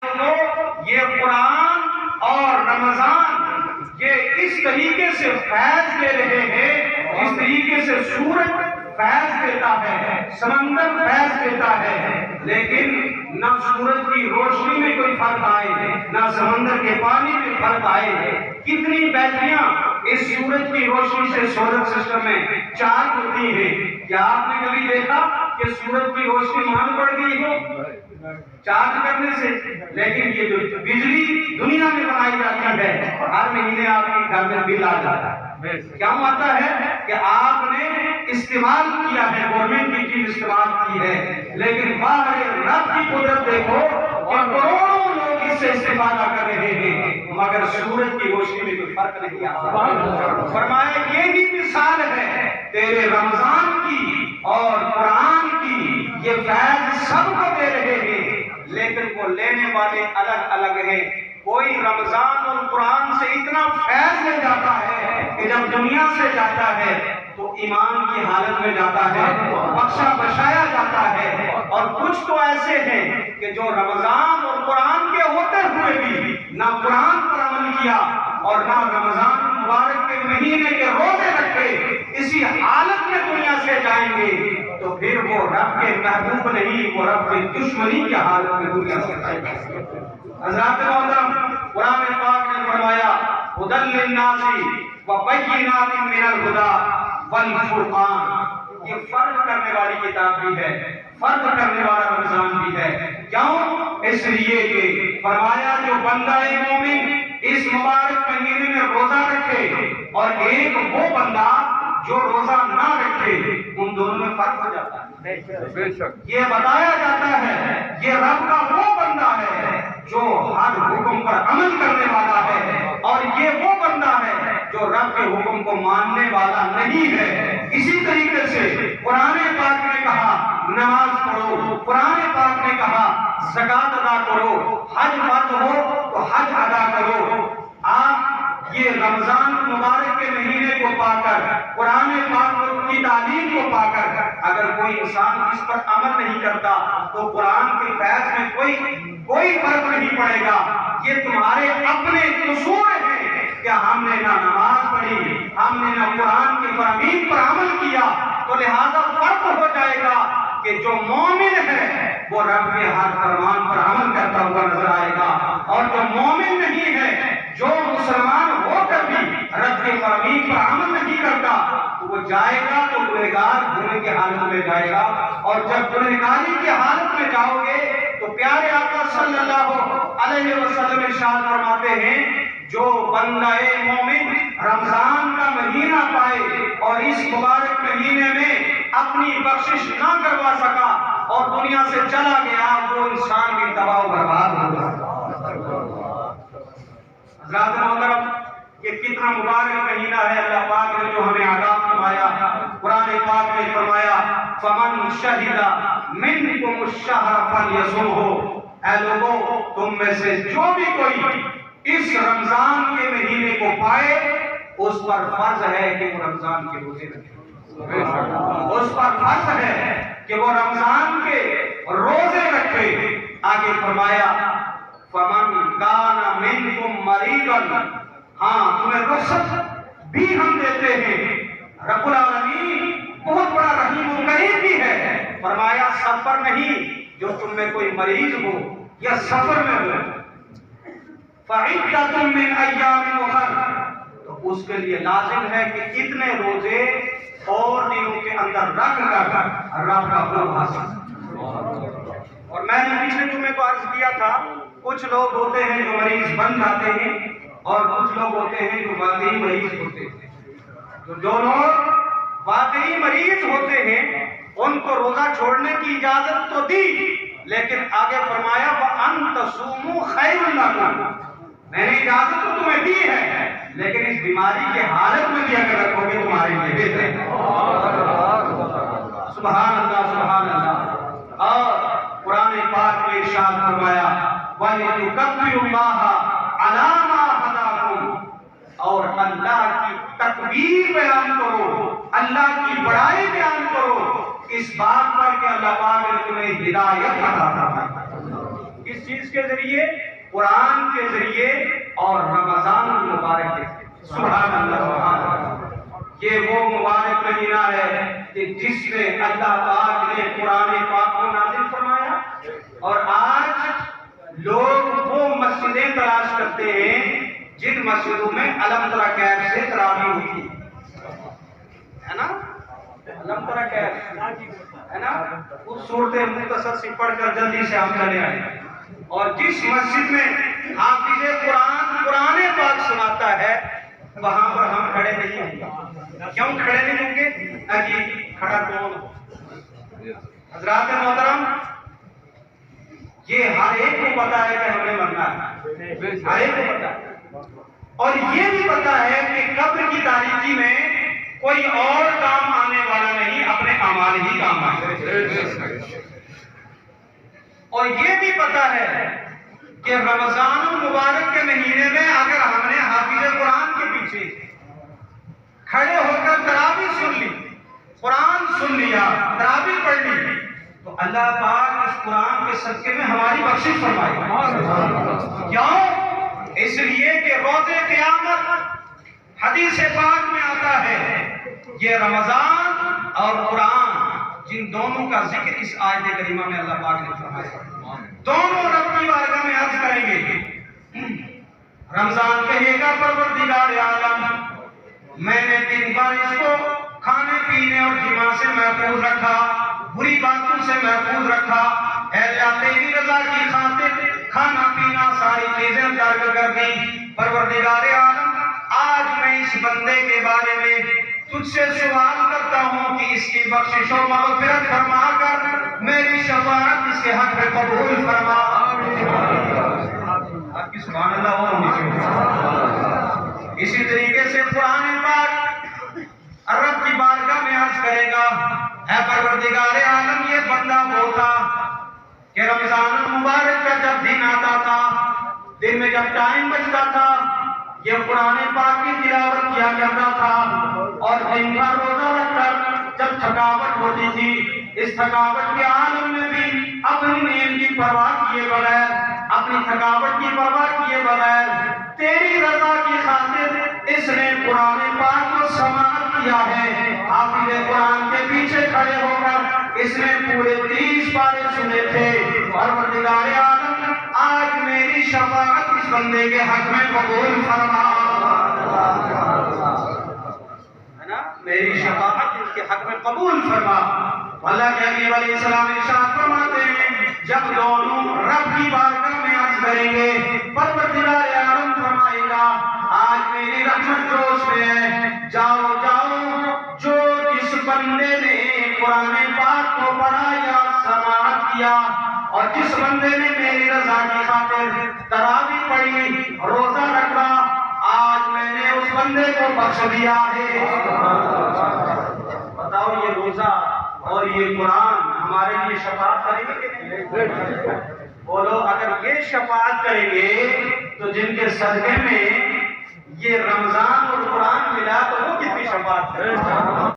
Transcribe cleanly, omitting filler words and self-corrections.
تو یہ قرآن اور رمضان یہ اس طریقے سے فیض دے رہے ہیں جس طریقے سے سورج فیض دیتا ہے، سمندر فیض دیتا ہے، لیکن نہ سورج کی روشنی میں کوئی فرق آئے نہ سمندر کے پانی میں فرق آئے۔ کتنی بیٹریاں اس سورج کی روشنی سے سولر سسٹم میں چارج ہوتی ہیں۔ کیا آپ نے کبھی دیکھا کہ سورج کی روشنی مہنگ پڑ گئی ہو چارج کرنے سے؟ لیکن یہ جو بجلی دنیا میں بنائی جاتی ہے ہر مہینے آپ کے گھر میں بل آ جاتا ہے۔ کیا آتا ہے کہ آپ نے استعمال کیا ہے، گورنمنٹ کی چیز استعمال کی ہے، لیکن باہر رب کی قدرت دیکھو کہ کروڑوں لوگ اس سے استفادہ کر رہے ہیں مگر سورج کی روشنی میں کوئی فرق نہیں آتا۔ فرمایا یہی مثال ہے تیرے رمضان کی اور قرآن کی، یہ فیض سب کو دے رہے ہیں لیکن وہ لینے والے الگ الگ ہیں۔ کوئی رمضان اور قرآن سے اتنا فیض لے جاتا ہے کہ جب دنیا سے جاتا ہے تو ایمان کی حالت میں جاتا ہے، بخشا بشایا جاتا ہے، اور کچھ تو ایسے ہیں کہ جو رمضان اور قرآن کے ہوتے ہوئے بھی نہ قرآن پر عمل کیا اور نہ رمضان مبارک کے مہینے کے روزے رکھے، اسی حالت میں دنیا سے جائیں گے تو پھر وہ رب کے محبوب نہیں، وہ رب کی دشمنی کی حالت میں دنیا سے جائیں گے۔ حضرات محترم، قرآن پاک نے فرمایا ھدی للناس وبینات من الھدی والفرقان، یہ فرق کرنے والی کتاب بھی ہے، فرق کرنے والا رمضان بھی ہے۔ کیوں؟ اس لیے کہ فرمایا جو بندہ مومن اس مبارک مہینے میں روزہ رکھے اور ایک وہ بندہ جو روزہ نہ رکھے، ان دونوں میں فرق ہو جاتا ہے۔ بے شک یہ بتایا جاتا ہے یہ رب کا وہ بندہ ہے جو ہر حکم پر عمل کرنے والا ہے، اور یہ وہ بندہ ہے جو رب کے حکم کو ماننے والا نہیں ہے۔ اسی طریقے سے قرآن پاک نے کہا نماز پڑھو، قرآن پاک نے کہا زکوٰۃ ادا کرو، حج فرض ہو تو حج ادا کرو۔ آپ یہ رمضان مبارک کے مہینے کو پا کر، قرآن پاک کی تعلیم کو پا کر اگر کوئی انسان اس پر عمل نہیں کرتا تو قرآن کے فیض میں کوئی فرق نہیں پڑے گا۔ یہ تمہارے اپنے قصور ہیں کہ ہم نے نہ نماز پڑھی، ہم نے نہ قرآن کی فرامین پر عمل کیا، تو لہذا فرق ہو جائے گا کہ جو مومن ہے وہ رب کے ہر فرمان پر عمل کرتا ہوا نظر آئے گا، اور جو مومن نہیں ہے، جو مسلمان ہو کر بھی رب کے فرمان پر عمل نہیں کرتا، تو وہ جائے گا تو گنہگار ہونے کی حالت میں جائے گا، اور جب گنہگاری کی حالت میں جاؤ گے تو پیارے آقا صلی اللہ علیہ وسلم ارشاد فرماتے ہیں جو بندہ مومن رمضان کا مہینہ پائے اور اس مبارک مہینے میں اپنی بخشش نہ کروا سکا اور دنیا سے چلا گیا، وہ انسان بھی تباہ و برباد ہوگا۔ حضرات محترم، یہ کتنا مبارک مہینہ ہے اللہ پاک نے جو ہمیں آگاہ فرمایا۔ قرآن پاک نے فرمایا فَمَنْ شَهِدَ مِنْكُمُ الشَّهْرَ فَلْيَصُمْهُ، اے لوگوں تم میں سے جو بھی کوئی اس رمضان کے مہینے کو پائے اس پر فرض ہے کہ وہ رمضان کے روزے رکھے، اس پر فرض ہے کہ وہ رمضان کے روزے رکھے۔ آگے فرمایا فَمَنْ كَانَ مِنْكُمْ مَرِيضًا، ہاں تمہیں رخصت بھی ہم دیتے ہیں۔ رب العالمین بہت بڑا رحیم و کریم بھی ہے، فرمایا سفر نہیں، جو تم میں کوئی مریض ہو یا سفر میں ہو فَعِدَّةٌ مِّنْ أَيَّامٍ أُخَرَ، تو اس کے لیے لازم ہے کہ اتنے روزے اور دنوں کے اندر رکھ کر رب کا قرب حاصل۔ اور میں نے پچھلے جمعے کو عرض کیا تھا کچھ لوگ ہوتے ہیں جو مریض بن جاتے ہیں اور کچھ لوگ ہوتے ہیں جو واقعی مریض ہوتے ہیں۔ جو لوگ واقعی مریض ہوتے ہیں ان کو روزہ چھوڑنے کی اجازت تو دی، لیکن آگے فرمایا وَأَن تَصُومُوا خَيْرٌ لَكُمْ، میں نے اجازت تو تمہیں دی ہے لیکن اس بیماری کے حالت میں بھی اگر رکھو گے تمہارے لیے بہتر ہے۔ سبحان اللہ سبحان اللہ۔ اور قرآن پاک میں ارشاد فرمایا وَلِتُكَبِّرُوا اللَّهَ عَلَىٰ مَا هَدَاكُمْ، اور اللہ کی تکبیر بیان کرو، اللہ کی بڑائی بیان کرو اس بات پر کہ اللہ پاک نے تمہیں ہدایت عطا فرمائی۔ اس کس چیز کے ذریعے؟ قرآن کے ذریعے اور رمضان المبارک کے ذریعے۔ سبحان اللہ سبحان اللہ۔ یہ وہ مبارک مہینہ ہے کہ جس میں اللہ پاک نے قرآن پاک کو نازل فرمایا، اور آج لوگ وہ مسجدیں تلاش کرتے ہیں جن مسجدوں میں الم ترا کیف سے تراویح ہوتی ہے نا، الم ترا کیف ہے نا، وہ صورتیں مختصر سی پڑھ کر جلدی سے ہم چلے آئے۔ اور جس مسجد میں حافظ قرآن قرآن پاک سناتا ہے وہاں پر ہم کھڑے نہیں ہوں گے۔ کیوں کھڑے نہیں ہوں گے؟ اجی کھڑا کون؟ حضرات محترم، یہ ہر ایک کو پتا ہے کہ ہمیں مرنا ہے، ہر ایک کو پتا ہے، اور یہ بھی پتا ہے کہ قبر کی تاریکی میں کوئی اور کام آنے والا نہیں، اپنے اعمال ہی کام آئے۔ اور یہ بھی پتا ہے کہ رمضان المبارک کے مہینے میں اگر ہم نے حافظ قرآن کے پیچھے کھڑے ہو کر تراویح سن لی، قرآن سن لیا، تراویح پڑھ لی، تو اللہ پاک اس قرآن کے صدقے میں ہماری بخشش فرمائے گا۔ کیوں؟ اس لیے کہ روز قیامت حدیث پاک میں آتا ہے یہ رمضان اور قرآن جن دونوں کا ذکر اس آیت کریمہ میں اللہ پاک نے فرمایا، دونوں رب کی بارگاہ میں عرض کریں گے۔ رمضان کہے گا پروردگار عالم، میں نے دن بھر اس کو کھانے پینے اور جماع سے محفوظ رکھا، بری باتوں سے محفوظ رکھا، اے اللہ تیری رضا کی خاطر کھانا پینا ساری چیزیں ترک کر دی۔ پروردگار عالم، آج میں اس بندے کے بارے میں تجھ سے سوال کرتا ہوں کہ اس کی بخشش و مغفرت فرما کر میری شفاعت اس کے حق میں قبول فرما۔ آپ کی سبحان اللہ ہو ہونی چاہیے۔ اسی طریقے سے قرآن پاک رب کی بارگاہ میں عرض کرے گا، اے پروردگار عالم، یہ بندہ وہ تھا کہ رمضان المبارک کا جب دن آتا تھا، دن میں جب ٹائم بچتا تھا، یہ قرآن پاک کی تلاوت کیا کرتا تھا، اور دن بھر روزہ رکھ کر جب تھکاوٹ ہوتی تھی، اس تھکاوٹ کے عالم میں بھی اپنی نیند کی پرواہ کیے بغیر، اپنی تھکاوٹ کی پرواہ کیے بغیر تیری رضا کی خاطر اس نے قرآن پاک کو سماعت کیا ہے۔ حافظ قرآن کے پیچھے کھڑے ہو کر اس نے پورے 30 پارے سنے تھے۔ پروردگار عالم، آج میری شفاعت اس بندے کے حق میں قبول فرما، ہے نا، میری شفاعت اس کے حق میں قبول فرما۔ اللہ کے حبیب علیہ السلام ارشاد فرماتے ہیں، جب دونوں رب کی بارگاہ میں عرض کریں گے، پروردگار عالم فرمائے گا، آج میری رحمت جوش میں ہے، جاؤ جاؤ، جو جس بندے نے قرآن پاک کو پڑھا یا سماعت کیا، اور جس بندے نے میری رضا کی خاطر تراویح پڑھی، روزہ رکھا، آج میں نے اس بندے کو بخش دیا ہے۔ بتاؤ، یہ روزہ اور یہ قرآن ہمارے لیے شفاعت کریں گے کہ نہیں؟ بولو، اگر یہ شفاعت کریں گے تو جن کے صدقے میں یہ رمضان اور قرآن ملا تو وہ کتنی شفاعت کریں گے؟